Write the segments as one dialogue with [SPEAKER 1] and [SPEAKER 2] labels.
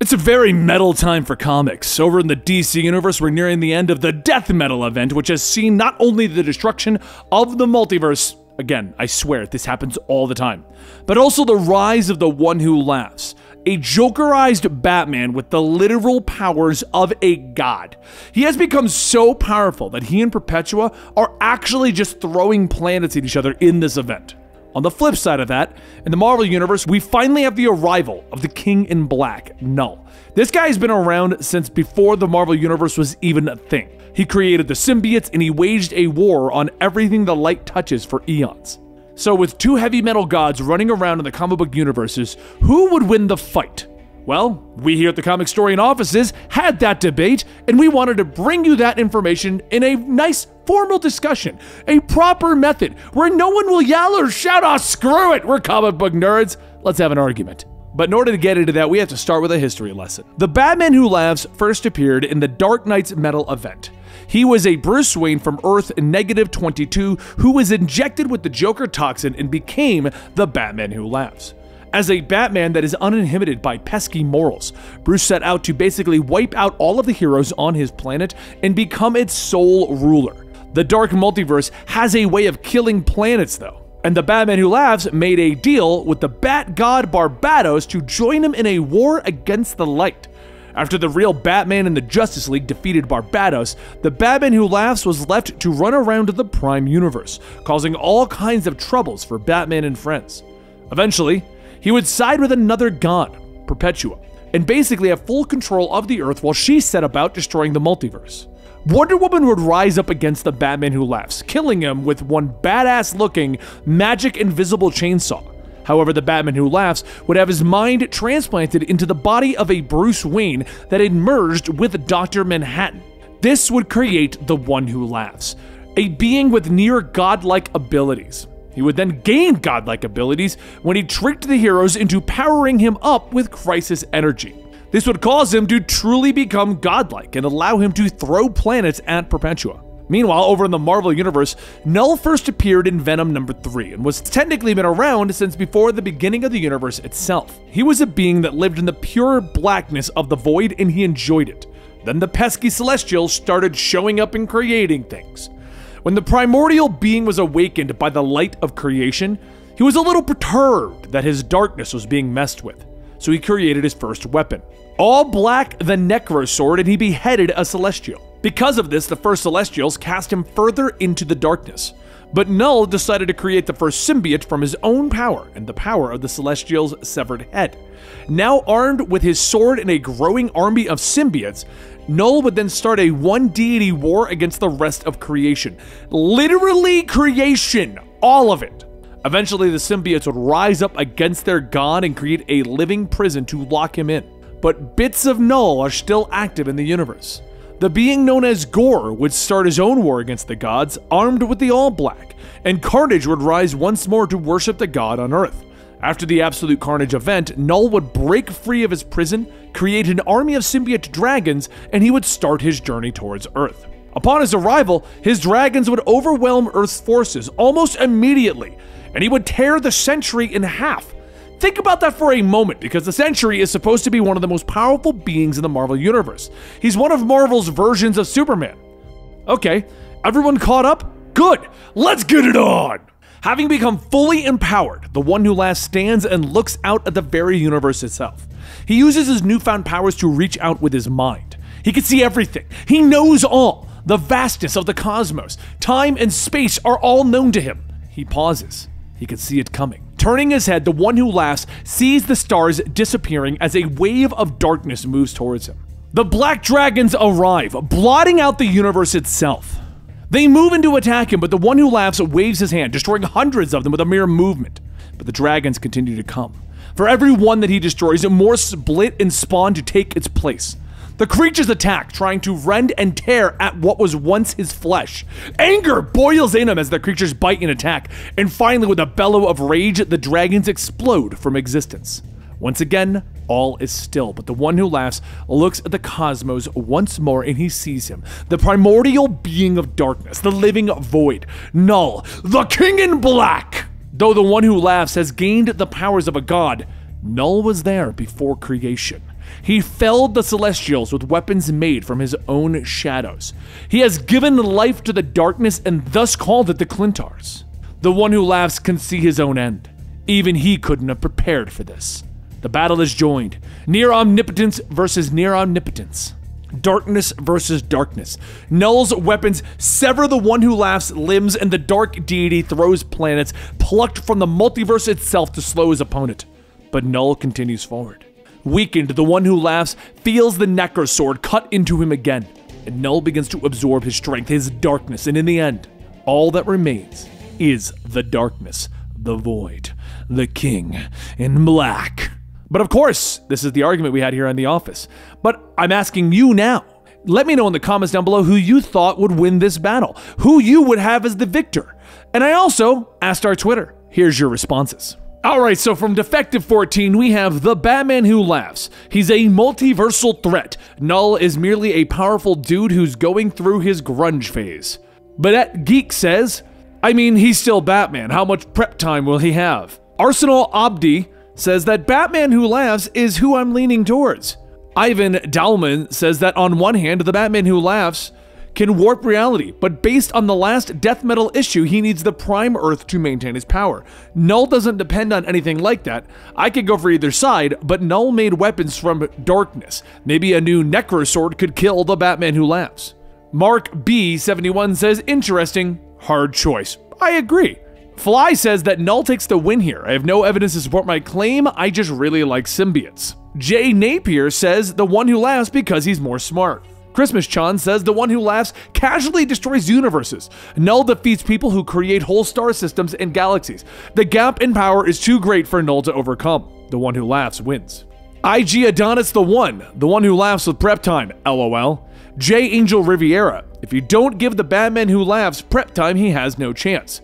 [SPEAKER 1] It's a very metal time for comics. Over in the DC universe, we're nearing the end of the Death Metal event, which has seen not only the destruction of the multiverse, again, I swear, this happens all the time, but also the rise of the One Who Laughs, a Jokerized Batman with the literal powers of a god. He has become so powerful that he and Perpetua are actually just throwing planets at each other in this event. On the flip side of that, in the Marvel Universe, we finally have the arrival of the King in Black, Knull. This guy has been around since before the Marvel Universe was even a thing. He created the symbiotes and he waged a war on everything the light touches for eons. So with two heavy metal gods running around in the comic book universes, who would win the fight? Well, we here at the Comicstorian offices had that debate, and we wanted to bring you that information in a nice formal discussion, a proper method where no one will yell or shout, "Oh, screw it, we're comic book nerds, let's have an argument." But in order to get into that, we have to start with a history lesson. The Batman Who Laughs first appeared in the Dark Knight's Metal event. He was a Bruce Wayne from Earth -22 who was injected with the Joker toxin and became the Batman Who Laughs. As a Batman that is uninhibited by pesky morals, Bruce set out to basically wipe out all of the heroes on his planet and become its sole ruler. The Dark Multiverse has a way of killing planets though, and the Batman Who Laughs made a deal with the Bat God Barbados to join him in a war against the light. After the real Batman and the Justice League defeated Barbados, the Batman Who Laughs was left to run around the Prime Universe, causing all kinds of troubles for Batman and friends. Eventually, he would side with another god, Perpetua, and basically have full control of the Earth while she set about destroying the multiverse. Wonder Woman would rise up against the Batman Who Laughs, killing him with one badass-looking, magic invisible chainsaw. However, the Batman Who Laughs would have his mind transplanted into the body of a Bruce Wayne that had merged with Dr. Manhattan. This would create the One Who Laughs, a being with near godlike abilities. He would then gain godlike abilities when he tricked the heroes into powering him up with crisis energy. This would cause him to truly become godlike and allow him to throw planets at Perpetua. Meanwhile, over in the Marvel Universe, Knull first appeared in Venom #3 and was technically been around since before the beginning of the universe itself. He was a being that lived in the pure blackness of the void and he enjoyed it. Then the pesky Celestials started showing up and creating things. When the primordial being was awakened by the light of creation, he was a little perturbed that his darkness was being messed with, so he created his first weapon. All black, the Necro Sword, and he beheaded a Celestial. Because of this, the first Celestials cast him further into the darkness. But Knull decided to create the first symbiote from his own power and the power of the Celestial's severed head. Now armed with his sword and a growing army of symbiotes, Knull would then start a one-deity war against the rest of creation. Literally creation, all of it. Eventually, the symbiotes would rise up against their god and create a living prison to lock him in. But bits of Knull are still active in the universe. The being known as Gore would start his own war against the gods, armed with the All-Black, and Carnage would rise once more to worship the god on Earth. After the Absolute Carnage event, Knull would break free of his prison, create an army of symbiote dragons, and he would start his journey towards Earth. Upon his arrival, his dragons would overwhelm Earth's forces almost immediately, and he would tear the Sentry in half. Think about that for a moment, because the Sentry is supposed to be one of the most powerful beings in the Marvel Universe. He's one of Marvel's versions of Superman. Okay, everyone caught up? Good, let's get it on! Having become fully empowered, the One Who Laughs stands and looks out at the very universe itself. He uses his newfound powers to reach out with his mind. He can see everything. He knows all. The vastness of the cosmos, time and space are all known to him. He pauses. He can see it coming. Turning his head, the One Who Laughs sees the stars disappearing as a wave of darkness moves towards him. The Black Dragons arrive, blotting out the universe itself. They move in to attack him, but the One Who Laughs waves his hand, destroying hundreds of them with a mere movement. But the dragons continue to come. For every one that he destroys, more split and spawn to take its place. The creatures attack, trying to rend and tear at what was once his flesh. Anger boils in him as the creatures bite and attack, and finally with a bellow of rage, the dragons explode from existence. Once again, all is still, but the One Who Laughs looks at the cosmos once more and he sees him, the primordial being of darkness, the living void, Knull, the King in Black! Though the One Who Laughs has gained the powers of a god, Knull was there before creation. He felled the Celestials with weapons made from his own shadows. He has given life to the darkness and thus called it the Clintars. The one who laughs can see his own end. Even he couldn't have prepared for this. The battle is joined. Near omnipotence versus near omnipotence. Darkness versus darkness. Knull's weapons sever the one who laughs limbs, and the dark deity throws planets plucked from the multiverse itself to slow his opponent. But Knull continues forward. Weakened, the one who laughs feels the Necrosword cut into him again, and Knull begins to absorb his strength, his darkness, and in the end, all that remains is the darkness, the void, the king in black. But of course, this is the argument we had here in the office. But I'm asking you now. Let me know in the comments down below who you thought would win this battle, who you would have as the victor. And I also asked our Twitter. Here's your responses. Alright, so from Defective 14, we have the Batman Who Laughs. He's a multiversal threat. Knull is merely a powerful dude who's going through his grunge phase. But Geek says, I mean, he's still Batman. How much prep time will he have? Arsenal Abdi says that Batman Who Laughs is who I'm leaning towards. Ivan Dalman says that on one hand, the Batman Who Laughs can warp reality, but based on the last death metal issue, he needs the Prime Earth to maintain his power. Knull doesn't depend on anything like that. I could go for either side, but Knull made weapons from darkness. Maybe a new Necrosword could kill the Batman Who Laughs. Mark B71 says, interesting, hard choice. I agree. Fly says that Knull takes the win here. I have no evidence to support my claim, I just really like symbiotes. Jay Napier says the one who laughs because he's more smart. Christmas Chan says the one who laughs casually destroys universes. Knull defeats people who create whole star systems and galaxies. The gap in power is too great for Knull to overcome. The one who laughs wins. IG Adonis the one who laughs with prep time, LOL. J Angel Riviera, if you don't give the Batman Who Laughs prep time, he has no chance.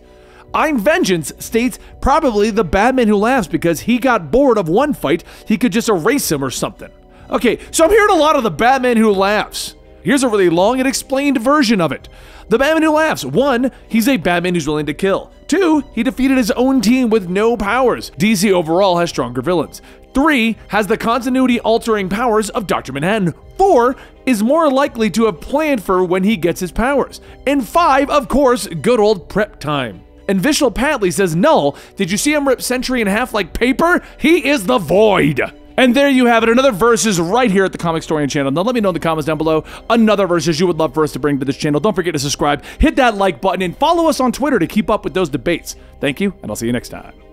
[SPEAKER 1] I'm Vengeance states probably the Batman Who Laughs because he got bored of one fight, he could just erase him or something. Okay, so I'm hearing a lot of the Batman Who Laughs. Here's a really long and explained version of it. The Batman Who Laughs. 1, he's a Batman who's willing to kill. 2, he defeated his own team with no powers. DC overall has stronger villains. 3, has the continuity-altering powers of Dr. Manhattan. 4, is more likely to have planned for when he gets his powers. And 5, of course, good old prep time. And Vishal Patley says, Knull, did you see him rip Sentry in half like paper? He is the Void. And there you have it, another Versus right here at the Comicstorian channel. Now let me know in the comments down below another Versus you would love for us to bring to this channel. Don't forget to subscribe, hit that like button, and follow us on Twitter to keep up with those debates. Thank you, and I'll see you next time.